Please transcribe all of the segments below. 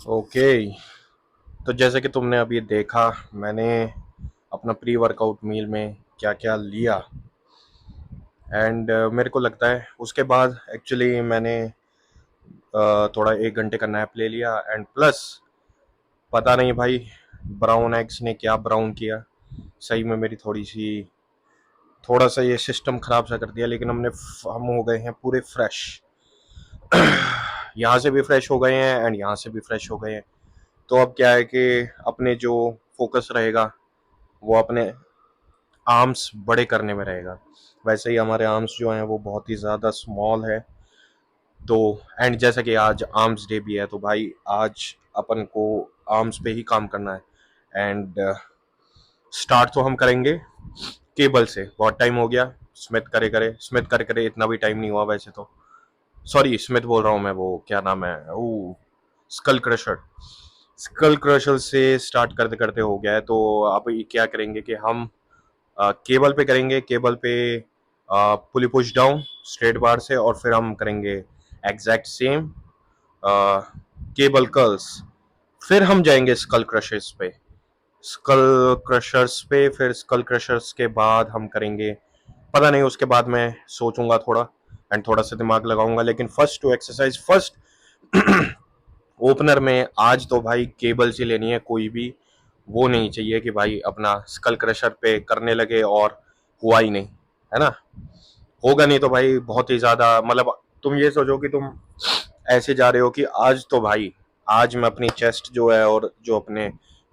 Okay. तो जैसे कि तुमने अभी देखा, मैंने अपना प्री वर्कआउट मील में क्या क्या लिया। एंड मेरे को लगता है उसके बाद एक्चुअली मैंने थोड़ा 1 घंटे का नैप ले लिया। एंड प्लस पता नहीं भाई, ब्राउन एग्स ने क्या ब्राउन किया, सही में मेरी थोड़ा सा ये सिस्टम खराब सा कर दिया। लेकिन हम हो गए हैं पूरे फ्रेश। यहाँ से भी फ्रेश हो गए हैं एंड यहाँ से भी फ्रेश हो गए हैं। तो अब क्या है कि अपने जो फोकस रहेगा वो अपने आर्म्स बड़े करने में रहेगा। वैसे ही हमारे आर्म्स जो हैं वो बहुत ही ज़्यादा स्मॉल है। तो एंड जैसा कि आज आर्म्स डे भी है, तो भाई आज अपन को आर्म्स पे ही काम करना है। एंड स्टार्ट तो हम करेंगे केबल से। बहुत टाइम हो गया स्मिथ करे करे, इतना भी टाइम नहीं हुआ वैसे तो। सॉरी, स्मिथ बोल रहा हूँ मैं, वो क्या नाम है, ओ स्कल क्रशर। स्कल क्रशर से स्टार्ट करते करते हो गया है। तो अब ये क्या करेंगे कि हम केबल पे करेंगे। केबल पे पुली पुश डाउन स्ट्रेट बार से, और फिर हम करेंगे एग्जैक्ट सेम केबल कर्ल्स। फिर हम जाएंगे स्कल क्रशर्स पे। फिर स्कल क्रशर्स के बाद हम करेंगे, पता नहीं, उसके बाद मैं सोचूंगा थोड़ा एंड थोड़ा सा दिमाग लगाऊंगा। लेकिन first two exercise first opener में आज तो भाई केबल से लेनी है। कोई भी वो नहीं चाहिए कि भाई अपना स्कल क्रशर पे करने लगे और हुआ ही नहीं, है ना। होगा नहीं तो भाई बहुत ही ज्यादा, मतलब तुम ये सोचो कि तुम ऐसे जा रहे हो कि आज तो भाई, आज मैं अपनी चेस्ट जो है और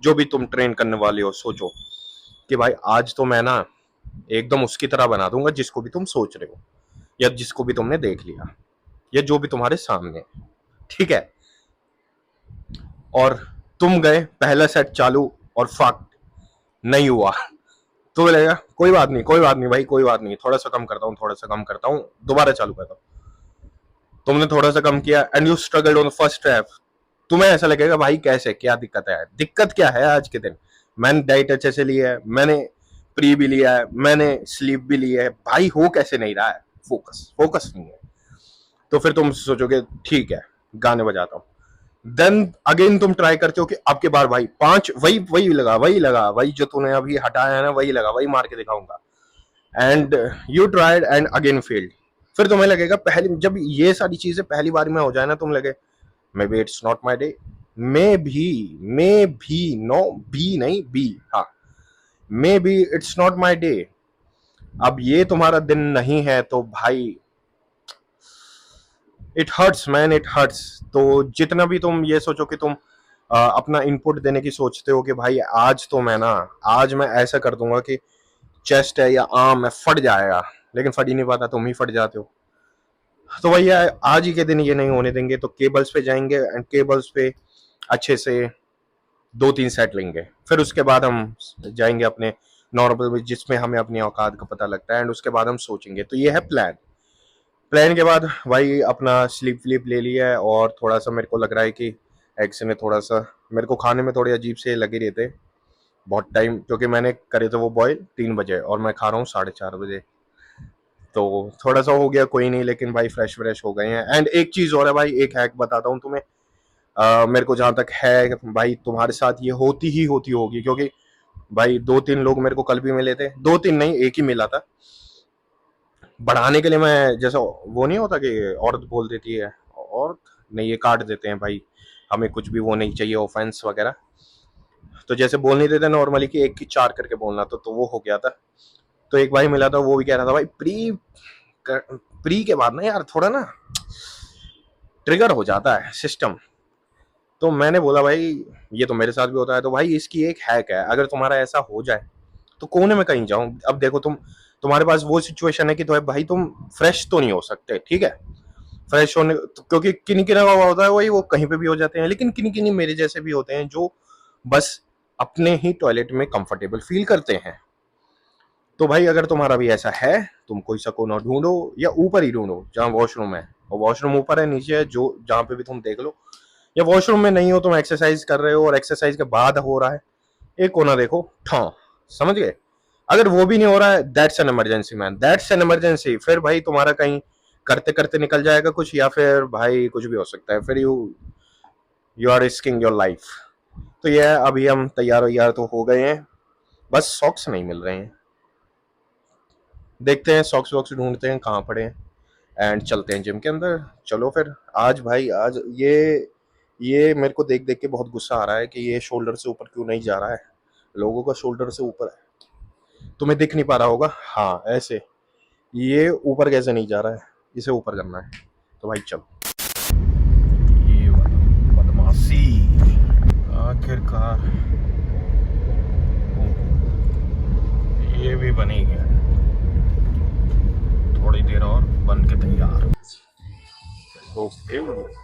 जो भी तुम ट्रेन करने वाले हो, सोचो कि भाई आज तो मैं ना एकदम उसकी तरह बना दूंगा जिसको भी तुम सोच रहे हो, या जिसको भी तुमने देख लिया, या जो भी तुम्हारे सामने है, ठीक है। और तुम गए, पहला सेट चालू और फाक नहीं हुआ, तो लगेगा कोई बात नहीं, कोई बात नहीं भाई, कोई बात नहीं, थोड़ा सा कम करता हूँ, थोड़ा सा कम करता हूँ, दोबारा चालू करता हूँ। तुमने थोड़ा सा कम किया and you struggled on first rep. तुम्हें ऐसा लगेगा भाई कैसे, क्या दिक्कत है, दिक्कत क्या है आज के दिन। मैंने डाइट अच्छे से लिया है, मैंने प्री भी लिया है, मैंने स्लीप भी लिया है, भाई हो कैसे नहीं रहा है, फोकस फोकस नहीं है। तो फिर तुम सोचोगे ठीक है, गाने बजाता हूँ। देन अगेन तुम ट्राई करते हो कि अब के बार भाई पांच, वही जो तूने अभी हटाया है ना, वही लगा, वही मार के दिखाऊंगा। And you tried and again failed. फिर तुम्हें लगेगा, पहले जब ये सारी चीजें पहली बार में हो जाए ना, तुम लगे maybe it's not my day. मे भी नो, भी नहीं बी, हाँ, maybe it's not my day. अब ये तुम्हारा दिन नहीं है तो भाई it hurts man, it hurts. तो जितना भी तुम ये सोचो कि तुम अपना इनपुट देने की सोचते हो कि भाई आज तो मैं ना, आज मैं ऐसा कर दूंगा कि चेस्ट है या आर्म है फट जाएगा, लेकिन फट ही नहीं पाता, तुम ही फट जाते हो। तो भैया आज ही के दिन ये नहीं होने देंगे। तो केबल्स पे जाएंगे एंड केबल्स पे अच्छे से 2-3 सेट लेंगे। फिर उसके बाद हम जाएंगे अपने नॉर्मल, जिसमें हमें अपनी औकात का पता लगता है, एंड उसके बाद हम सोचेंगे। तो ये है प्लान। प्लान के बाद भाई अपना स्लीप व्लीप ले लिया है, और थोड़ा सा मेरे को लग रहा है कि एग्स ने थोड़ा सा मेरे को खाने में थोड़े अजीब से लगे रहते बहुत टाइम, क्योंकि मैंने करे थे वो बॉयल 3 बजे और मैं खा रहा हूँ 4:30 बजे। तो थोड़ा सा हो गया, कोई नहीं, लेकिन भाई फ्रेश फ्रेश हो गए हैं। एंड एक चीज और है भाई, एक हैक बताता हूँ तुम्हें। मेरे को जहां तक है भाई, तुम्हारे साथ ये होती होगी, क्योंकि भाई 2-3 लोग मेरे को कल भी मिले थे, 2-3 नहीं, एक ही मिला था। बढ़ाने के लिए मैं, जैसा वो नहीं होता कि औरत बोल देती है, औरत नहीं, ये काट देते हैं भाई, हमें कुछ भी वो नहीं चाहिए, ऑफेंस वगैरह। तो जैसे बोल नहीं देते नॉर्मली कि एक की 4 करके बोलना, तो वो हो गया था। तो एक भाई मिला था, वो भी कह रहा था भाई प्री के बाद ना यार थोड़ा ना ट्रिगर हो जाता है सिस्टम। तो मैंने बोला भाई ये तो मेरे साथ भी होता है, तो भाई इसकी एक हैक है, अगर तुम्हारा ऐसा हो जाए तो कोने में कहीं जाओ। अब देखो तुम्हारे पास वो सिचुएशन है कि तो भाई तुम फ्रेश तो नहीं हो सकते, ठीक है। फ्रेश होने क्योंकि किन्हीं किन्हीं का होता है वही, वो कहीं पे भी हो जाते हैं, लेकिन किन्हीं किन्हीं मेरे जैसे भी होते हैं जो बस अपने ही टॉयलेट में कंफर्टेबल फील करते हैं। तो भाई अगर तुम्हारा भी ऐसा है, तुम कोई सा कोना ढूंढो, या ऊपर ही ढूंढो जहाँ वॉशरूम है, और वॉशरूम ऊपर है नीचे है, जो जहाँ पे भी तुम देख लो। या वॉशरूम में नहीं हो, तुम एक्सरसाइज कर रहे हो और एक्सरसाइज के बाद हो रहा है, एक कोना देखो, ठा, समझ गए। अगर वो भी नहीं हो रहा है, that's an emergency man, that's an emergency. फिर भाई तुम्हारा कहीं करते करते निकल जाएगा कुछ, या फिर भाई कुछ भी हो सकता है। फिर you you are risking your life. तो ये अभी हम तैयार वैयार तो हो गए हैं, बस सॉक्स नहीं मिल रहे हैं। देखते हैं सॉक्स वॉक्स ढूंढते हैं कहाँ पड़े हैं, एंड चलते हैं जिम के अंदर। चलो फिर। आज भाई आज ये मेरे को देख देख के बहुत गुस्सा आ रहा है कि ये शोल्डर से ऊपर क्यों नहीं जा रहा है। लोगों का शोल्डर से ऊपर है, तुम्हें दिख नहीं पा रहा होगा, हाँ ऐसे। ये ऊपर कैसे नहीं जा रहा है, इसे ऊपर करना है। तो भाई चलो। ये बदमाशी आखिरकार ये भी बनी है, थोड़ी देर और बन के तैयार। Okay.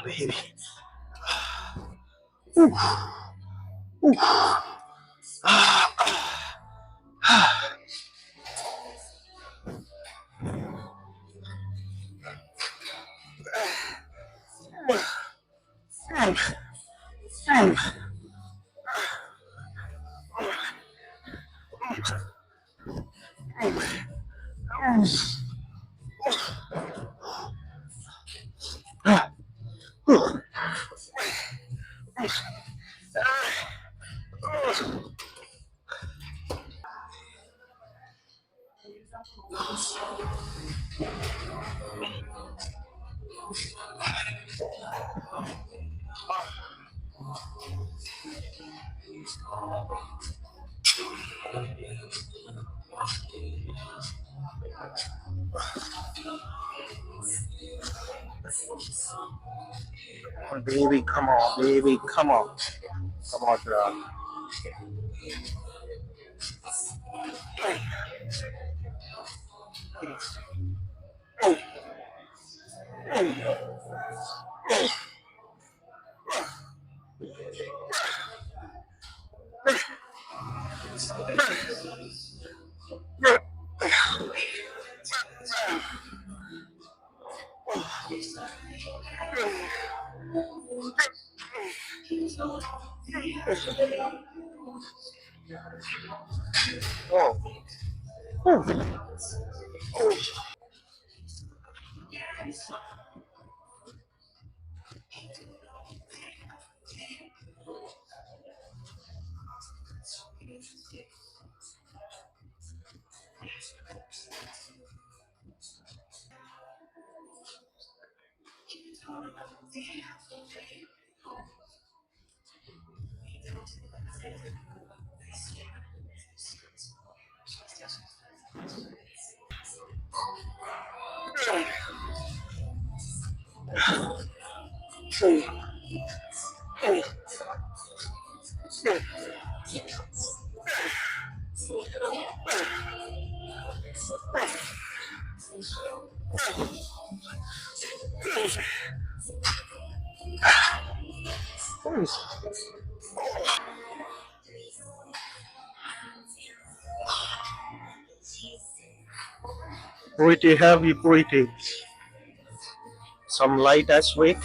Baby. Baby, come on, baby, come on. Come on, girl. Pretty heavy, pretty. Some light as weight.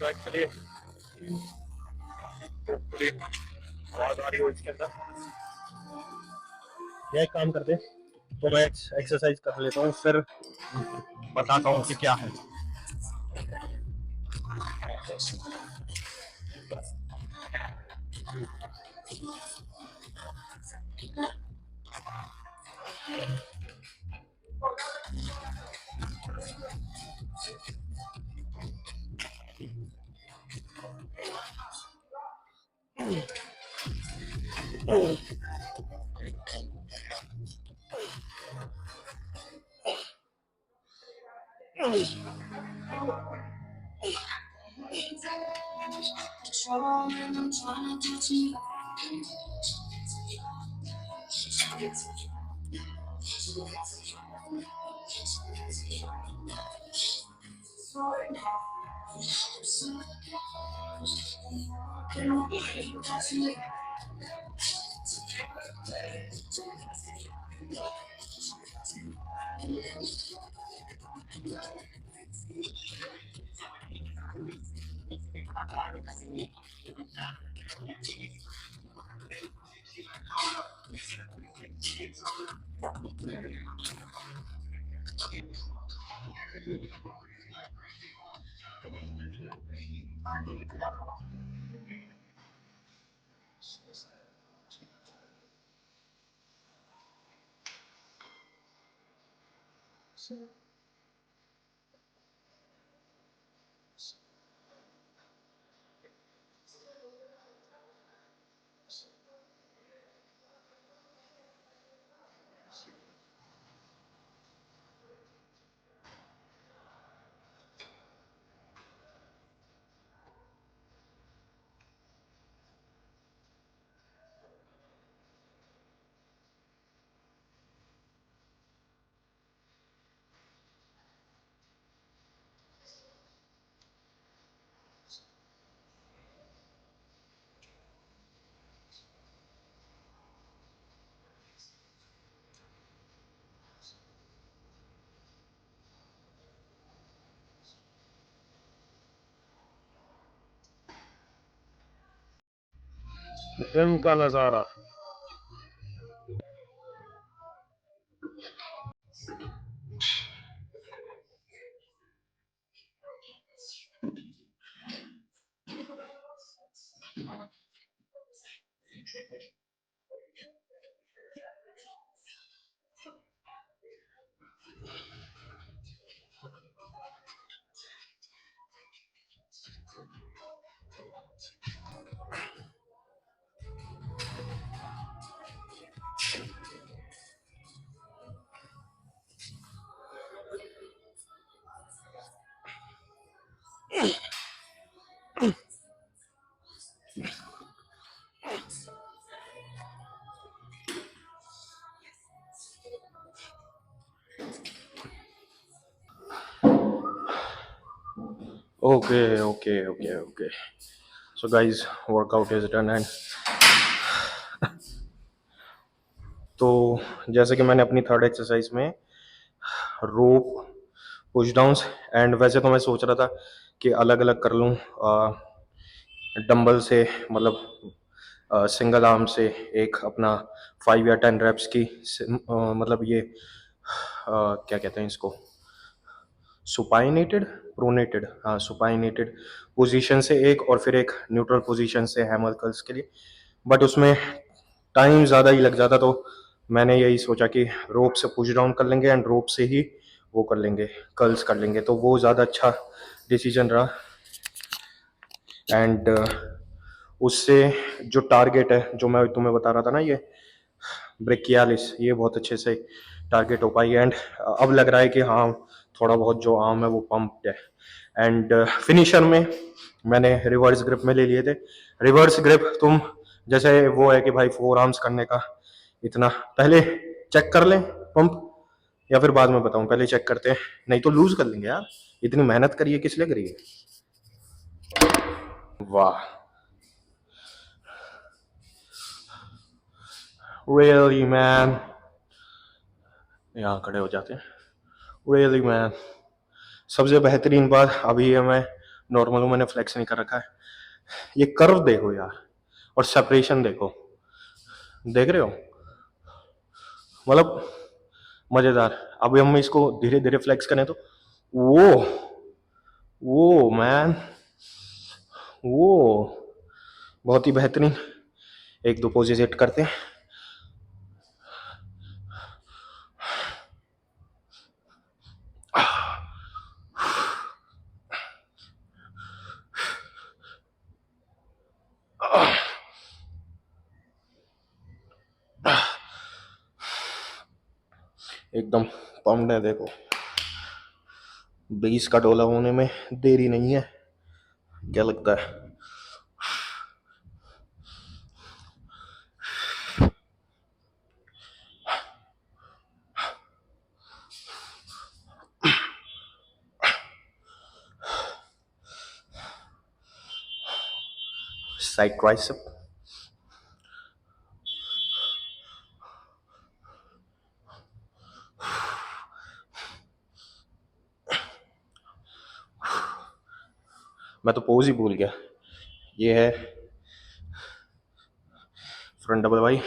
तो एक्चुअली आवाज आ रही हो इसके अंदर। यह एक काम करते, तो मैं एक्सरसाइज कर लेता हूँ, फिर बताता हूँ कि क्या है। दिन का नजारा। Okay. So guys, workout is done and तो जैसे कि मैंने अपनी थर्ड एक्सरसाइज में रोप पुश डाउन्स, एंड वैसे तो मैं सोच रहा था कि अलग अलग कर लूँ डंबल से, मतलब सिंगल आर्म से एक अपना 5 या 10 रेप्स की मतलब ये क्या कहते हैं इसको, सुपाइनेटेड प्रोनेटेड, हाँ सुपाइनेटेड पोजीशन से एक, और फिर एक न्यूट्रल पोजीशन से हैमर कर्ल्स के लिए। बट उसमें टाइम ज़्यादा ही लग जाता, तो मैंने यही सोचा कि रोप से पुश डाउन कर लेंगे एंड रोप से ही वो कर लेंगे, कर्ल्स कर लेंगे, तो वो ज़्यादा अच्छा डिसीजन रहा। एंड उससे जो टारगेट है जो मैं तुम्हें बता रहा था ना, ये ब्रेकियालिस, ये बहुत अच्छे से टारगेट हो पाई। एंड अब लग रहा है कि हाँ थोड़ा बहुत जो आर्म है वो पंप्ड है। एंड फिनिशर में मैंने रिवर्स ग्रिप में ले लिए थे। रिवर्स ग्रिप तुम जैसे वो है कि भाई 4 आर्म्स करने का इतना, पहले चेक कर लें पंप, या फिर बाद में बताऊं? पहले चेक करते हैं, नहीं तो लूज कर लेंगे यार, इतनी मेहनत करिए किस लिए करिए। वाह, रियली मैन, यहाँ खड़े हो जाते हैं। रियली मैन, सबसे बेहतरीन बात अभी है, मैं नॉर्मल हूँ, मैंने फ्लेक्स नहीं कर रखा है। ये कर्व देखो यार, और सेपरेशन देखो, देख रहे हो, मतलब मजेदार। अभी हम इसको धीरे धीरे फ्लेक्स करें तो वो मैन, वो बहुत ही बेहतरीन। एक दो पोजेज हिट करते हैं। एकदम पम्प्ड है, देखो 20 का डोला होने में देरी नहीं है, क्या लगता है? साइड ट्राइसेप, मैं तो पोज ही भूल गया। ये है फ्रंट डबल भाई।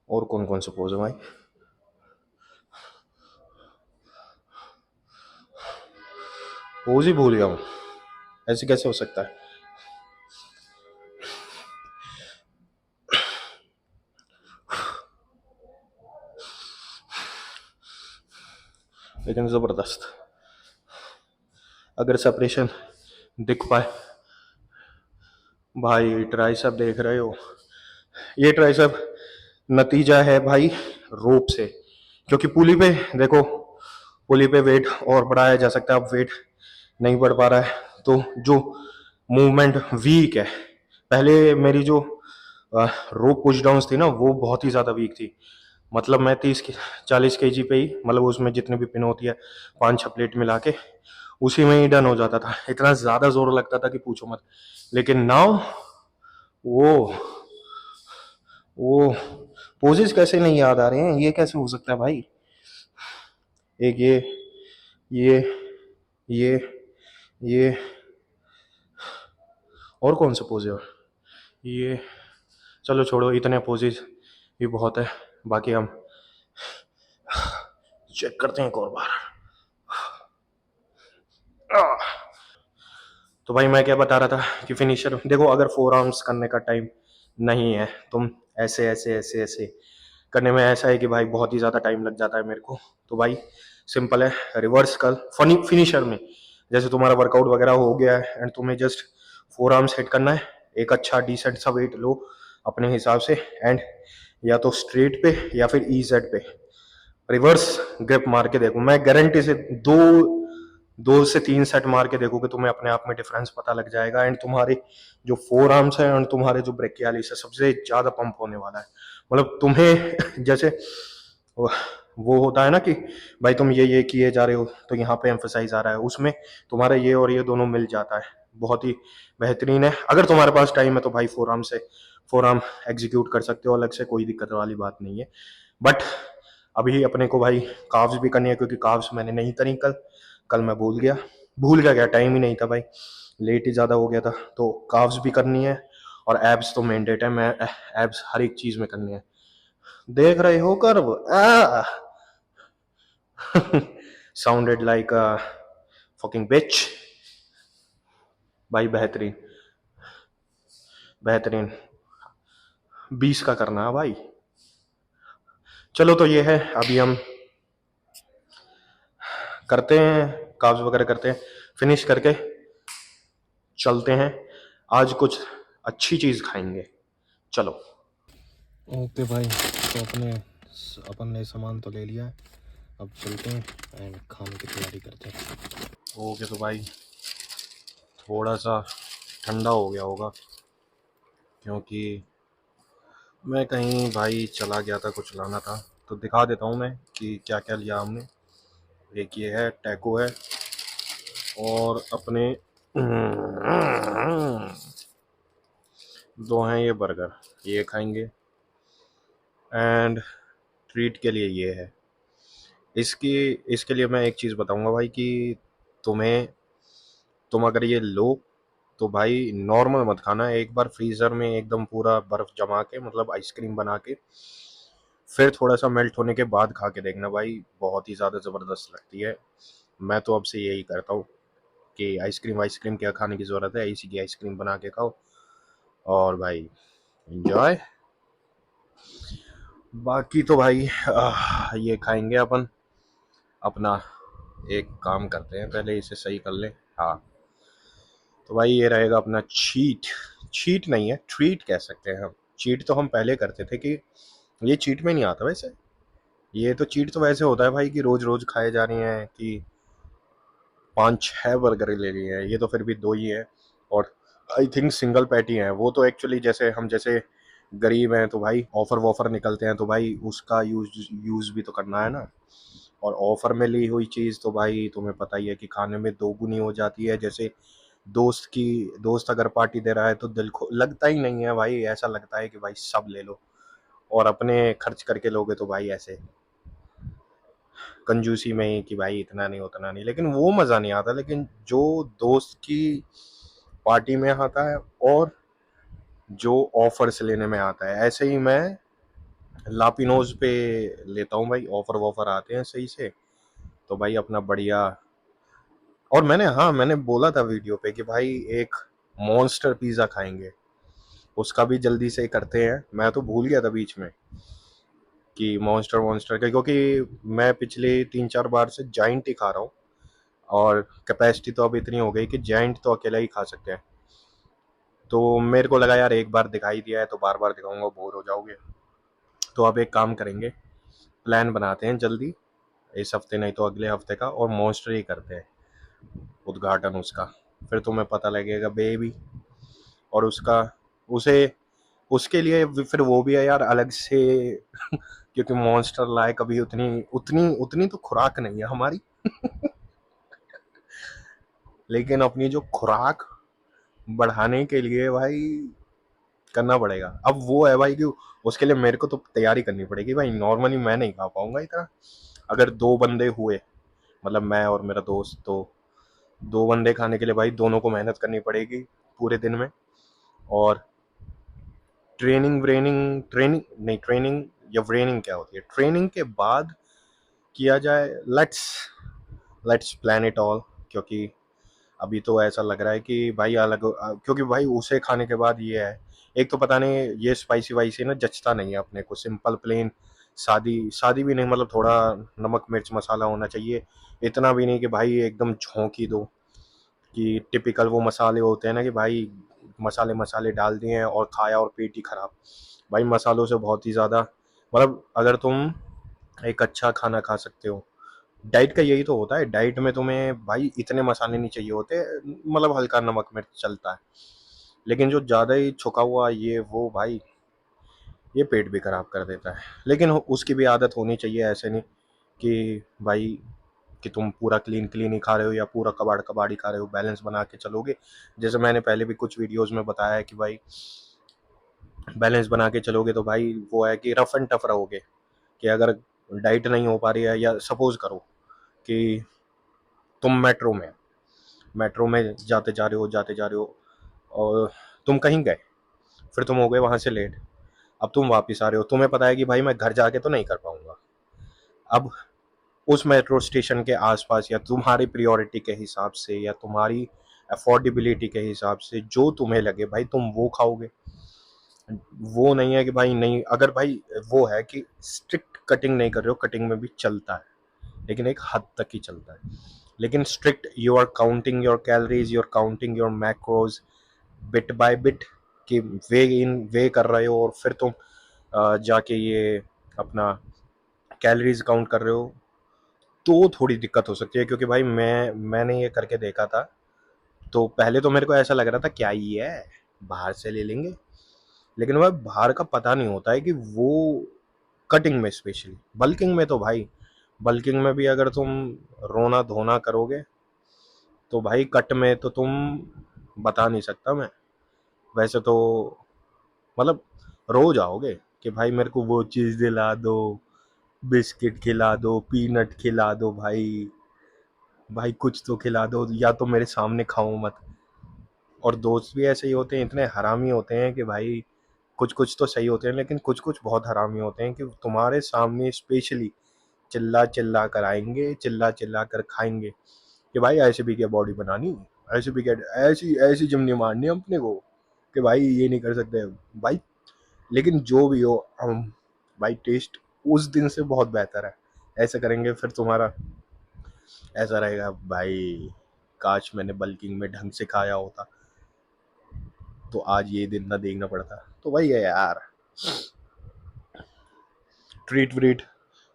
और कौन कौन से पोज है भाई? पोज ही भूल गया हूँ, ऐसे कैसे हो सकता है? लेकिन जबरदस्त, अगर सेपरेशन दिख पाए भाई। ट्राइसेप देख रहे हो, ये ट्राइसेप नतीजा है भाई रोप से, क्योंकि पुली पे देखो, पुली पे वेट और बढ़ाया जा सकता है, अब वेट नहीं बढ़ पा रहा है, तो जो मूवमेंट वीक है। पहले मेरी जो रोप पुश डाउन थी ना, वो बहुत ही ज़्यादा वीक थी, मतलब मैं 40 kg पे ही, मतलब उसमें जितनी भी पिन होती है 5-6 प्लेट मिला के उसी में ही डन हो जाता था, इतना ज़्यादा जोर लगता था कि पूछो मत। लेकिन नाउ वो वो पोजेस कैसे नहीं याद आ रहे हैं, ये कैसे हो सकता है भाई? एक ये ये ये और कौन सा पोज है? ये, चलो छोड़ो, इतने पोजेज भी बहुत है, बाकी हम चेक करते हैं एक और बार। तो भाई मैं क्या बता रहा था कि फिनिशर देखो, अगर 4 आर्म्स करने का टाइम नहीं है, तुम ऐसे ऐसे ऐसे ऐसे करने में ऐसा है कि भाई बहुत ही ज़्यादा टाइम लग जाता है मेरे को, तो भाई सिंपल है, रिवर्स कर फनी फिनिशर में। जैसे तुम्हारा वर्कआउट वगैरह हो गया है एंड तुम्हें जस्ट 4 आर्म्स हिट करना है, एक अच्छा डिसेंट सा वेट लो अपने हिसाब से, एंड या तो स्ट्रेट पे या फिर ई जेड पे रिवर्स ग्रिप मार के देखो, मैं गारंटी से 2 से 3 सेट मार के देखोगे, तुम्हें अपने आप में डिफरेंस पता लग जाएगा। एंड तुम्हारे जो फोर आर्म्स है एंड तुम्हारे जो ब्रेकियालिस है, सबसे ज्यादा पंप होने वाला है। मतलब तुम्हें जैसे वो होता है ना कि भाई तुम ये किए जा रहे हो तो यहाँ पे एम्फोसाइज आ रहा है, उसमें तुम्हारा ये और ये दोनों मिल जाता है। बहुत ही बेहतरीन है। अगर तुम्हारे पास टाइम है तो भाई फोर आर्म एग्जीक्यूट कर सकते हो अलग से, कोई दिक्कत वाली बात नहीं है। बट अभी अपने को भाई काव्स भी करनी है, क्योंकि काव्स मैंने नहीं करी कल। कल मैं भूल गया क्या, टाइम ही नहीं था भाई, लेट ही ज़्यादा हो गया था। तो काव्स भी करनी है और एब्स तो मैंडेट है, मैं एब्स हर एक चीज़ में करनी है। देख रहे हो curve, sounded like a fucking bitch. भाई बेहतरीन बेहतरीन, 20 का करना है भाई। चलो तो ये है, अभी हम करते हैं काव्स वगैरह करते हैं, फिनिश करके चलते हैं। आज कुछ अच्छी चीज खाएंगे, चलो। ओके भाई, तो अपन ने सामान तो ले लिया है, अब चलते हैं एंड खाने की तैयारी करते हैं। ओके तो भाई थोड़ा सा ठंडा हो गया होगा, क्योंकि मैं कहीं भाई चला गया था, कुछ लाना था। तो दिखा देता हूँ मैं कि क्या क्या लिया हमने। एक ये है, टैको है, और अपने दो हैं ये बर्गर, ये खाएंगे। एंड ट्रीट के लिए ये है। इसके लिए मैं एक चीज़ बताऊंगा भाई कि तुम अगर ये लो तो भाई नॉर्मल मत खाना, एक बार फ्रीज़र में एकदम पूरा बर्फ़ जमा के, मतलब आइसक्रीम बना के, फिर थोड़ा सा मेल्ट होने के बाद खा के देखना भाई, बहुत ही ज़्यादा ज़बरदस्त लगती है। मैं तो अब से यही करता हूँ कि आइसक्रीम क्या खाने की ज़रूरत है, इसी की आइसक्रीम बना के खाओ और भाई एंजॉय। बाकी तो भाई ये खाएंगे अपन। अपना एक काम करते हैं, पहले इसे सही कर ले। हाँ, तो भाई ये रहेगा अपना चीट। चीट नहीं है, ट्रीट कह सकते हैं हम। चीट तो हम पहले करते थे, कि ये चीट में नहीं आता वैसे। ये तो चीट तो वैसे होता है भाई कि रोज रोज खाए जा रही हैं, कि 5-6 बर्गर ले लिए हैं, ये तो फिर भी 2 ही है। और आई थिंक सिंगल पैटी है वो, तो एक्चुअली जैसे गरीब हैं तो भाई ऑफर वॉफर निकलते हैं, तो भाई उसका यूज भी तो करना है ना। और ऑफर में ली हुई चीज़ तो भाई तुम्हें पता ही है कि खाने में दोगुनी हो जाती है। जैसे दोस्त अगर पार्टी दे रहा है तो दिल को लगता ही नहीं है भाई, ऐसा लगता है कि भाई सब ले लो। और अपने खर्च करके लोगे तो भाई ऐसे कंजूसी में ही कि भाई इतना नहीं उतना नहीं, लेकिन वो मज़ा नहीं आता। लेकिन जो दोस्त की पार्टी में आता है और जो ऑफर्स लेने में आता है, ऐसे ही मैं लापिनोज पे लेता हूँ भाई, ऑफर वॉफर आते हैं सही से, तो भाई अपना बढ़िया। और मैंने बोला था वीडियो पे कि भाई एक मॉन्स्टर पिज़्ज़ा खाएंगे, उसका भी जल्दी से करते हैं। मैं तो भूल गया था बीच में कि मॉन्स्टर का, क्योंकि मैं पिछले 3-4 बार से जाइंट ही खा रहा हूँ, और कैपेसिटी तो अब इतनी हो गई कि जाइंट तो अकेला ही खा सकते हैं। तो मेरे को लगा यार एक बार दिखाई दिया है तो बार बार दिखाऊंगा, बोर हो जाओगे। तो अब एक काम करेंगे, प्लान बनाते हैं जल्दी, इस हफ्ते नहीं तो अगले हफ्ते का, और मॉन्स्टर ही करते हैं उद्घाटन उसका। फिर तुम्हें पता लगेगा बेबी। और उसे उसके लिए फिर वो भी है यार अलग से, क्योंकि मॉन्स्टर लायक अभी उतनी उतनी उतनी तो खुराक नहीं है हमारी। लेकिन अपनी जो खुराक बढ़ाने के लिए भाई करना पड़ेगा। अब वो है भाई कि उसके लिए मेरे को तो तैयारी करनी पड़ेगी भाई, नॉर्मली मैं नहीं खा पाऊंगा इतना। अगर 2 बंदे हुए, मतलब मैं और मेरा दोस्त, तो 2 बंदे खाने के लिए भाई दोनों को मेहनत करनी पड़ेगी पूरे दिन में। और ट्रेनिंग नहीं, ट्रेनिंग या व्रेनिंग क्या होती है, ट्रेनिंग के बाद किया जाए। Let's plan it all. क्योंकि अभी तो ऐसा लग रहा है कि भाई क्योंकि भाई उसे खाने के बाद ये है, एक तो पता नहीं ये स्पाइसी वाइसी ना जचता नहीं है अपने को, सिंपल प्लेन सादी सादी भी नहीं, मतलब थोड़ा नमक मिर्च मसाला होना चाहिए। इतना भी नहीं कि भाई एकदम झोंकी दो, कि टिपिकल वो मसाले होते हैं ना कि भाई मसाले मसाले डाल दिए हैं और खाया और पेट ही खराब। भाई मसालों से बहुत ही ज़्यादा, मतलब अगर तुम एक अच्छा खाना खा सकते हो डाइट का यही तो होता है, डाइट में तुम्हें भाई इतने मसाले नहीं चाहिए होते, मतलब हल्का नमक मिर्च चलता है, लेकिन जो ज़्यादा ही छुका हुआ ये वो भाई, ये पेट भी खराब कर देता है। लेकिन उसकी भी आदत होनी चाहिए, ऐसे नहीं कि भाई कि तुम पूरा क्लीन क्लीन ही खा रहे हो या पूरा कबाड़ कबाड़ ही खा रहे हो, बैलेंस बना के चलोगे। जैसे मैंने पहले भी कुछ वीडियोस में बताया है कि भाई बैलेंस बना के चलोगे तो भाई वो है कि रफ एंड टफ रहोगे। कि अगर डाइट नहीं हो पा रही है, या सपोज करो कि तुम मेट्रो में जाते जा रहे हो और तुम कहीं गए, फिर तुम हो गए वहां से लेट, अब तुम वापस आ रहे हो, तुम्हें पता है कि भाई मैं घर जाके तो नहीं कर पाऊंगा। अब उस मेट्रो स्टेशन के आसपास या तुम्हारी प्रायोरिटी के हिसाब से या तुम्हारी अफोर्डेबिलिटी के हिसाब से जो तुम्हें लगे भाई तुम वो खाओगे। वो नहीं है कि भाई नहीं, अगर भाई वो है कि स्ट्रिक्ट कटिंग नहीं कर रहे हो, कटिंग में भी चलता है लेकिन एक हद तक ही चलता है। लेकिन strict you are counting your calories, you are counting your macros bit by bit, कि वे इन वे कर रहे हो और फिर तुम जाके ये अपना कैलोरीज काउंट कर रहे हो, तो थोड़ी दिक्कत हो सकती है। क्योंकि भाई मैंने ये करके देखा था, तो पहले तो मेरे को ऐसा लग रहा था क्या ही है, बाहर से ले लेंगे। लेकिन वह बाहर का पता नहीं होता है कि वो कटिंग में स्पेशली, बल्किंग में तो भाई, बल्किंग में भी अगर तुम रोना धोना करोगे तो भाई कट में तो तुम, बता नहीं सकता मैं, वैसे तो मतलब रो जाओगे कि भाई मेरे को वो चीज़ दिला दो, बिस्किट खिला दो, पीनट खिला दो भाई, भाई कुछ तो खिला दो, या तो मेरे सामने खाओ मत। और दोस्त भी ऐसे ही होते हैं, इतने हरामी होते हैं कि भाई कुछ कुछ तो सही होते हैं लेकिन कुछ कुछ बहुत हरामी होते हैं कि तुम्हारे सामने स्पेशली चिल्ला चिल्ला कर आएंगे, चिल्ला चिल्ला कर खाएंगे कि भाई ऐसे भी क्या बॉडी बनानी, ऐसे भी क्या, ऐसी ऐसी जिम नहीं मारनी अपने को कि भाई ये नहीं कर सकते भाई। लेकिन जो भी हो हम भाई टेस्ट उस दिन से बहुत बेहतर है, ऐसे करेंगे फिर तुम्हारा ऐसा रहेगा भाई, काश मैंने बल्किंग में ढंग से खाया होता तो आज ये दिन ना देखना पड़ता। तो वही है यार, ट्रीट व्रीट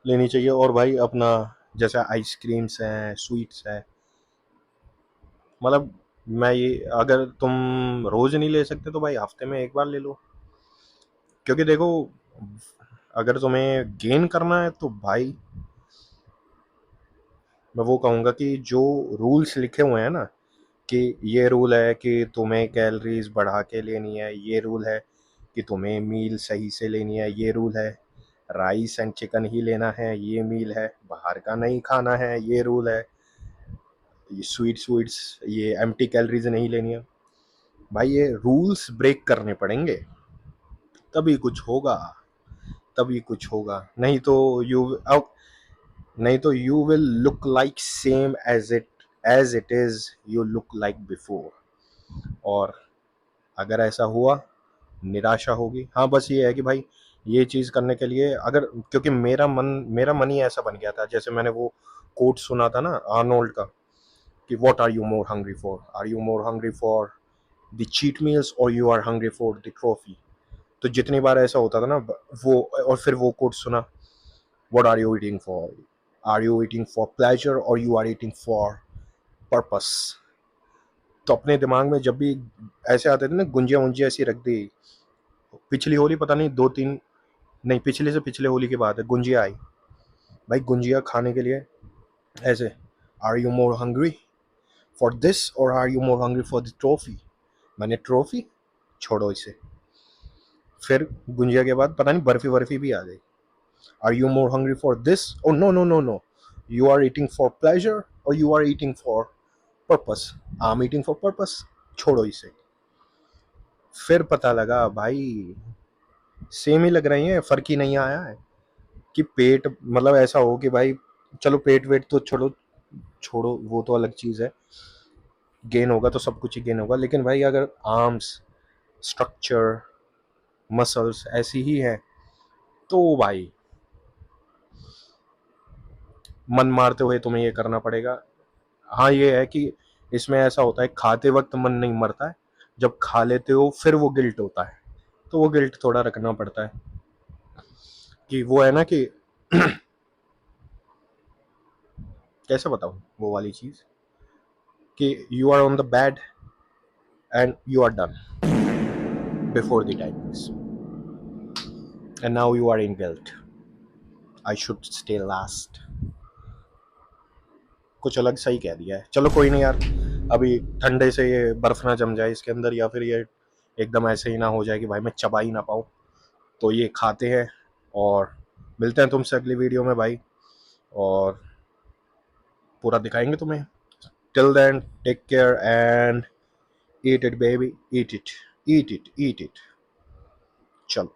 लेनी चाहिए। और भाई अपना जैसे आइसक्रीम्स हैं, स्वीट्स हैं, मतलब मैं ये, अगर तुम रोज नहीं ले सकते तो भाई हफ्ते में एक बार ले लो। क्योंकि देखो, अगर तुम्हें गेन करना है तो भाई मैं वो कहूँगा कि जो रूल्स लिखे हुए हैं ना, कि ये रूल है कि तुम्हें कैलोरीज बढ़ा के लेनी है, ये रूल है कि तुम्हें मील सही से लेनी है, ये रूल है राइस एंड चिकन ही लेना है, ये मील है बाहर का नहीं खाना है, ये रूल है ये स्वीट्स ये एम्प्टी कैलोरीज नहीं लेनी है। भाई ये रूल्स ब्रेक करने पड़ेंगे, तभी कुछ होगा, तभी कुछ होगा। नहीं तो you will look like same as it is you look like before. और अगर ऐसा हुआ, निराशा होगी। हाँ बस ये है कि भाई ये चीज़ करने के लिए अगर, क्योंकि मेरा मन ही ऐसा बन गया था। जैसे मैंने वो कोट सुना था ना आर्नोल्ड का, कि what are you more hungry for, are you more hungry for the cheat meals और you are hungry for the trophy. तो जितनी बार ऐसा होता था ना वो, और फिर वो कोट सुना, what are you eating for, are you eating for pleasure और you are eating for purpose. तो अपने दिमाग में जब भी ऐसे आते थे ना, गुंजिया वुंजिया ऐसी रख दी। पिछली होली पता नहीं दो तीन, नहीं पिछले से पिछले होली की बात है, गुंजिया आई भाई, गुंजिया खाने के लिए ऐसे, are you more hungry for this और are you more hungry for the trophy. मैंने ट्रॉफी छोड़ो इसे। फिर गुंजिया के बाद पता नहीं बर्फी वर्फी भी आ गई, are you more hungry for this और no no no no, you are eating for pleasure और you are eating for purpose, I am eating for purpose, छोड़ो इसे। फिर पता लगा भाई सेम ही लग रही है, फर्क ही नहीं आया है। कि पेट मतलब ऐसा हो कि भाई चलो पेट वेट तो छोड़ो, छोड़ो वो तो अलग चीज़ है, गेन होगा तो सब कुछ ही गेन होगा। लेकिन भाई अगर आर्म्स, स्ट्रक्चर, मसल्स ऐसी ही है तो भाई मन मारते हुए तुम्हें ये करना पड़ेगा। हाँ ये है कि इसमें ऐसा होता है, खाते वक्त मन नहीं मरता है, जब खा लेते हो फिर वो गिल्ट होता है, तो वो गिल्ट थोड़ा रखना पड़ता है। कि वो है ना कि कैसे बताऊं वो वाली चीज कि you are on the bed and you are done before the timings and now you are in guilt, I should stay last. कुछ अलग सही कह दिया है। चलो कोई नहीं यार, अभी ठंडे से ये बर्फ ना जम जाए इसके अंदर, या फिर ये एकदम ऐसे ही ना हो जाए कि भाई मैं चबा ही ना पाऊँ। तो ये खाते हैं और मिलते हैं तुमसे अगली वीडियो में भाई, और पूरा दिखाएंगे तुम्हें। Till then take care and eat it baby, eat it, eat it, eat it। चलो।